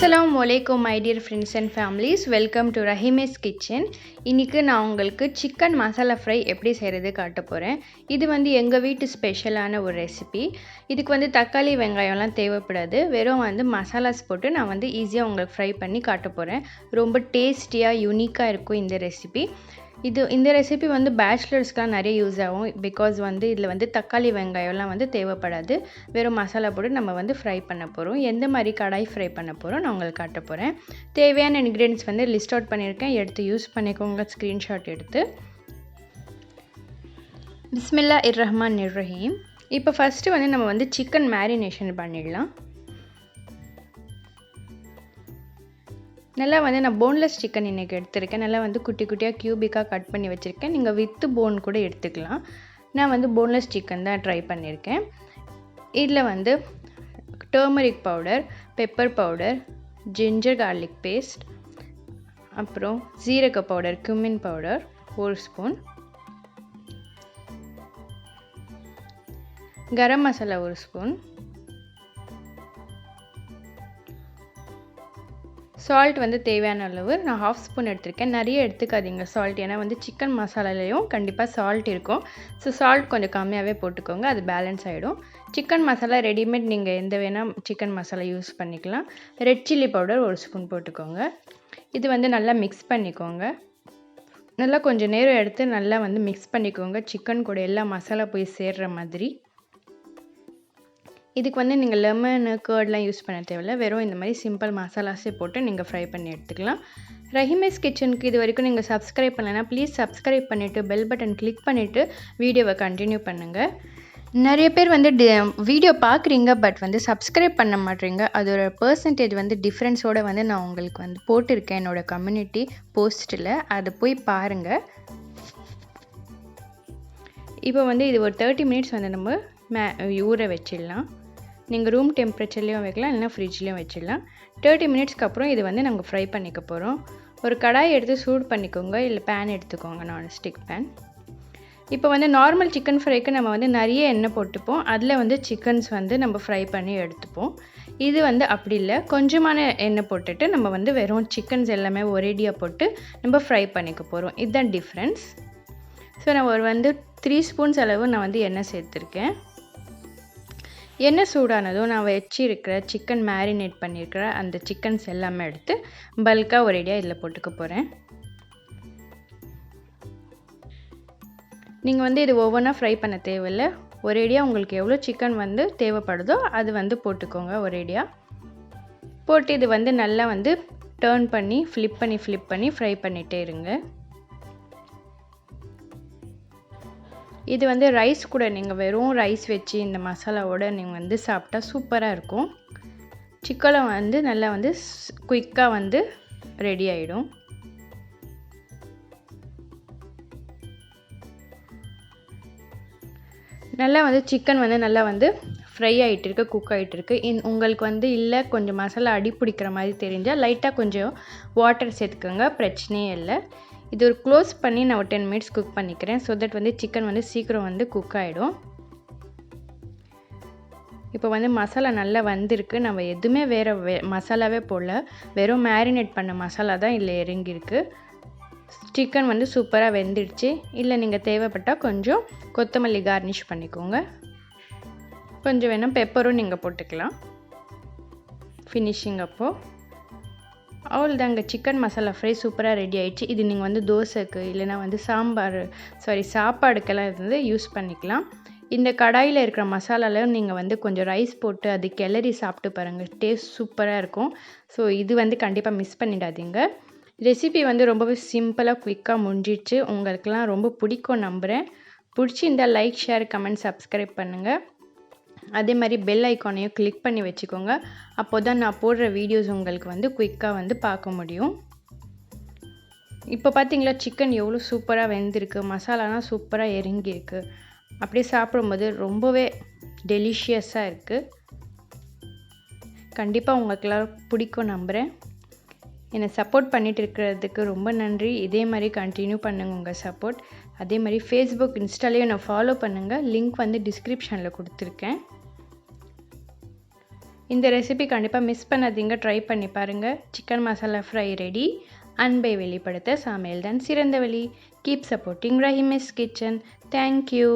Assalamualaikum my dear friends and families. Welcome to Rahimayskitchen. இன்னைக்கு நான் உங்களுக்கு chicken masala fry எப்படி செய்யறது காட்ட போறேன். இது வந்து எங்க வீட்டு ஸ்பெஷலான ஒரு ரெசிபி. இதுக்கு வந்து தக்காளி வெங்காயம்லாம் தேவைப்படாது. வெறும் வந்து மசாலாஸ் போட்டு நான் வந்து ஈஸியா உங்களுக்கு ஃப்ரை பண்ணி காட்ட போறேன். ரொம்ப டேஸ்டியா யூனிக்கா இருக்கும் இந்த ரெசிபி. இந்த ரெசிபி வந்து பேச்சுலர்ஸ்க்குலாம் நிறைய யூஸ் ஆகும் பிகாஸ் வந்து இதில் வந்து தக்காளி வெங்காயம்லாம் வந்து தேவைப்படாது. வெறும் மசாலா போட்டு நம்ம வந்து ஃப்ரை பண்ண போகிறோம். எந்த மாதிரி கடாய் ஃப்ரை பண்ண போகிறோம் நான் உங்களுக்கு காட்ட போகிறேன். தேவையான இன்க்ரீடியன்ட்ஸ் வந்து லிஸ்ட் அவுட் பண்ணியிருக்கேன், எடுத்து யூஸ் பண்ணிக்கோங்க ஸ்க்ரீன்ஷாட் எடுத்து. பிஸ்மில்லாஹிர்ரஹ்மானிர்ரஹீம். இப்போ ஃபஸ்ட்டு வந்து நம்ம வந்து சிக்கன் மேரினேஷன் பண்ணிடலாம். நல்லா வந்து நான் போன்லெஸ் சிக்கன் இன்றைக்கி எடுத்திருக்கேன். நல்லா வந்து குட்டி குட்டியாக க்யூபிக்காக கட் பண்ணி வச்சுருக்கேன். நீங்கள் வித்து போன் கூட எடுத்துக்கலாம். நான் வந்து போன்லெஸ் சிக்கன் தான் ட்ரை பண்ணியிருக்கேன். இதில் வந்து turmeric powder, pepper powder, ginger garlic paste, அப்புறம் சீரக powder, cumin powder 1 spoon, garam masala 1 spoon, salt வந்து தேவையான அளவு நான் 1/2 ஸ்பூன் எடுத்திருக்கேன். நிறைய எடுத்துக்காதீங்க சால்ட், ஏன்னா வந்து சிக்கன் மசாலாலையும் கண்டிப்பாக சால்ட் இருக்கும். ஸோ சால்ட் கொஞ்சம் கம்மியாகவே போட்டுக்கோங்க, அது பேலன்ஸ் ஆகிடும். சிக்கன் மசாலா ரெடிமேட் நீங்கள் எந்த வேணால் சிக்கன் மசாலா யூஸ் பண்ணிக்கலாம். ரெட் சில்லி பவுடர் 1 ஸ்பூன் போட்டுக்கோங்க. இது வந்து நல்லா மிக்ஸ் பண்ணிக்கோங்க. நல்லா கொஞ்சம் நேரம் எடுத்து நல்லா வந்து மிக்ஸ் பண்ணிக்கோங்க, சிக்கன் கூட எல்லா மசாலா போய் சேர்கிற மாதிரி. இதுக்கு வந்து நீங்கள் லெமனு கர்ட்லாம் யூஸ் பண்ண தேவையில்ல. வெறும் இந்த மாதிரி சிம்பிள் மசாலாஸே போட்டு நீங்கள் ஃப்ரை பண்ணி எடுத்துக்கலாம். ரஹிமைஸ் கிச்சனுக்கு இது வரைக்கும் நீங்கள் சப்ஸ்கிரைப் பண்ணலைன்னா ப்ளீஸ் சப்ஸ்கிரைப் பண்ணிவிட்டு பெல் பட்டன் கிளிக் பண்ணிவிட்டு வீடியோவை கண்டினியூ பண்ணுங்கள். நிறைய பேர் வந்து வீடியோ பார்க்குறீங்க பட் வந்து சப்ஸ்கிரைப் பண்ண மாட்டேறீங்க. அதோட பர்சன்டேஜ் வந்து டிஃப்ரென்ஸோடு வந்து நான் உங்களுக்கு வந்து போட்டிருக்கேன் என்னோடய கம்யூனிட்டி போஸ்ட்டில், அதை போய் பாருங்கள். இப்போ வந்து இது ஒரு 30 மினிட்ஸ் வந்து நம்ம ஊற வச்சிடலாம். நீங்கள் ரூம் டெம்பரேச்சர்லேயும் வைக்கலாம், இல்லைனா ஃப்ரிட்ஜ்லேயும் வச்சிடலாம். 30 மினிட்ஸ்க்கு அப்புறம் இது வந்து நாங்கள் ஃப்ரை பண்ணிக்க போகிறோம். ஒரு கடாய் எடுத்து சூடு பண்ணிக்கோங்க, இல்லை பேன் எடுத்துக்கோங்க, நான்ஸ்டிக் பேன். இப்போ வந்து நார்மல் சிக்கன் ஃப்ரைக்கு நம்ம வந்து நிறைய எண்ணெய் போட்டுப்போம், அதில் வந்து சிக்கன்ஸ் வந்து நம்ம ஃப்ரை பண்ணி எடுத்துப்போம். இது வந்து அப்படி இல்லை, கொஞ்சமான எண்ணெய் போட்டுட்டு நம்ம வந்து வெறும் சிக்கன்ஸ் எல்லாமே ஒரேடியாக போட்டு நம்ம ஃப்ரை பண்ணிக்க போகிறோம். இதுதான் டிஃப்ரென்ஸ். ஸோ நான் ஒரு வந்து 3 ஸ்பூன்ஸ் அளவு நான் வந்து எண்ணெய் சேர்த்துருக்கேன். எண்ணெய் சூடானதும் நான் வச்சிருக்கிற சிக்கன் மேரினேட் பண்ணியிருக்கிற அந்த சிக்கன்ஸ் எல்லாமே எடுத்து பல்காக ஒரேடியாக இதில் போட்டுக்க போகிறேன். நீங்கள் வந்து இது ஒவ்வொன்றா ஃப்ரை பண்ண தேவையில்லை, ஒரேடியாக உங்களுக்கு எவ்வளோ சிக்கன் வந்து தேவைப்படுதோ அது வந்து போட்டுக்கோங்க ஒரேடியாக. போட்டு இது வந்து நல்லா வந்து டர்ன் பண்ணி ஃப்ளிப் பண்ணி ஃப்ரை பண்ணிகிட்டே இருங்க. இது வந்து ரைஸ் கூட நீங்கள் வெறும் ரைஸ் வச்சு இந்த மசாலாவோடு நீங்கள் வந்து சாப்பிட்டா சூப்பராக இருக்கும். சிக்கனை வந்து நல்லா வந்து குயிக்காக வந்து ரெடி ஆகிடும். நல்லா வந்து சிக்கன் வந்து நல்லா வந்து ஃப்ரை ஆகிட்டு இருக்கு, குக் ஆகிட்டு இருக்கு. உங்களுக்கு வந்து இல்லை கொஞ்சம் மசாலா அடி பிடிக்கிற மாதிரி தெரிஞ்சால் லைட்டாக கொஞ்சம் வாட்டர் சேர்த்துக்கோங்க, பிரச்சனையே இல்லை. இது ஒரு க்ளோஸ் பண்ணி நான் ஒரு 10 மினிட்ஸ் குக் பண்ணிக்கிறேன். ஸோ தட் வந்து சிக்கன் வந்து சீக்கிரம் வந்து குக் ஆகிடும். இப்போ வந்து மசாலா நல்லா வந்திருக்கு. நம்ம எதுவுமே வேறு மசாலாவே போடல, வெறும் மேரினேட் பண்ண மசாலா தான் இதில் இறங்கியிருக்கு. சிக்கன் வந்து சூப்பராக வெந்துடுச்சு. இல்லை நீங்கள் தேவைப்பட்டால் கொஞ்சம் கொத்தமல்லி கார்னிஷ் பண்ணிக்கோங்க, கொஞ்சம் வேணால் பெப்பரும் நீங்கள் போட்டுக்கலாம் ஃபினிஷிங் அப்போது. அவ்வளோதாங்க, சிக்கன் மசாலா ஃப்ரை சூப்பராக ரெடி ஆகிடுச்சு. இது நீங்கள் வந்து தோசைக்கு இல்லைனா வந்து சாப்பாடுக்கெல்லாம் இது வந்து யூஸ் பண்ணிக்கலாம். இந்த கடாயில் இருக்கிற மசாலாவில் நீங்கள் வந்து கொஞ்சம் ரைஸ் போட்டு அது கிளறி சாப்பிட்டு பாருங்கள், டேஸ்ட் சூப்பராக இருக்கும். ஸோ இது வந்து கண்டிப்பாக மிஸ் பண்ணிடாதீங்க. ரெசிபி வந்து ரொம்பவே சிம்பிளாக குயிக்காக முடிஞ்சிடுச்சு. உங்களுக்கெல்லாம் ரொம்ப பிடிக்கும் நம்புகிறேன். பிடிச்சிருந்தால் லைக், ஷேர், கமெண்ட், சப்ஸ்கிரைப் பண்ணுங்கள். அதே மாதிரி பெல் ஐக்கானையும் கிளிக் பண்ணி வச்சுக்கோங்க. அப்போ தான் நான் போடுற வீடியோஸ் உங்களுக்கு வந்து குயிக்காக வந்து பார்க்க முடியும். இப்போ பார்த்தீங்களா சிக்கன் எவ்வளோ சூப்பராக வெந்திருக்கு, மசாலாலாம் சூப்பராக இறங்கியிருக்கு. அப்படியே சாப்பிடும்போது ரொம்பவே டெலிஷியஸாக இருக்குது. கண்டிப்பாக உங்களுக்கெல்லாம் பிடிக்கும் நம்புகிறேன். என்னை சப்போர்ட் பண்ணிகிட்டு இருக்கிறதுக்கு ரொம்ப நன்றி. இதே மாதிரி கண்டினியூ பண்ணுங்கள் உங்கள் சப்போர்ட். அதே மாதிரி ஃபேஸ்புக், இன்ஸ்டாலேயும் என்னை ஃபாலோ பண்ணுங்கள். லிங்க் வந்து டிஸ்கிரிப்ஷனில் கொடுத்துருக்கேன். இந்த ரெசிபி கண்டிப்பாக மிஸ் பண்ணாதீங்க, ட்ரை பண்ணி பாருங்கள். Chicken masala fry ready. அன்பை வெளிப்படுத்த சமையல் தான் சிறந்த வழி. Keep supporting Rahima's kitchen. Thank you.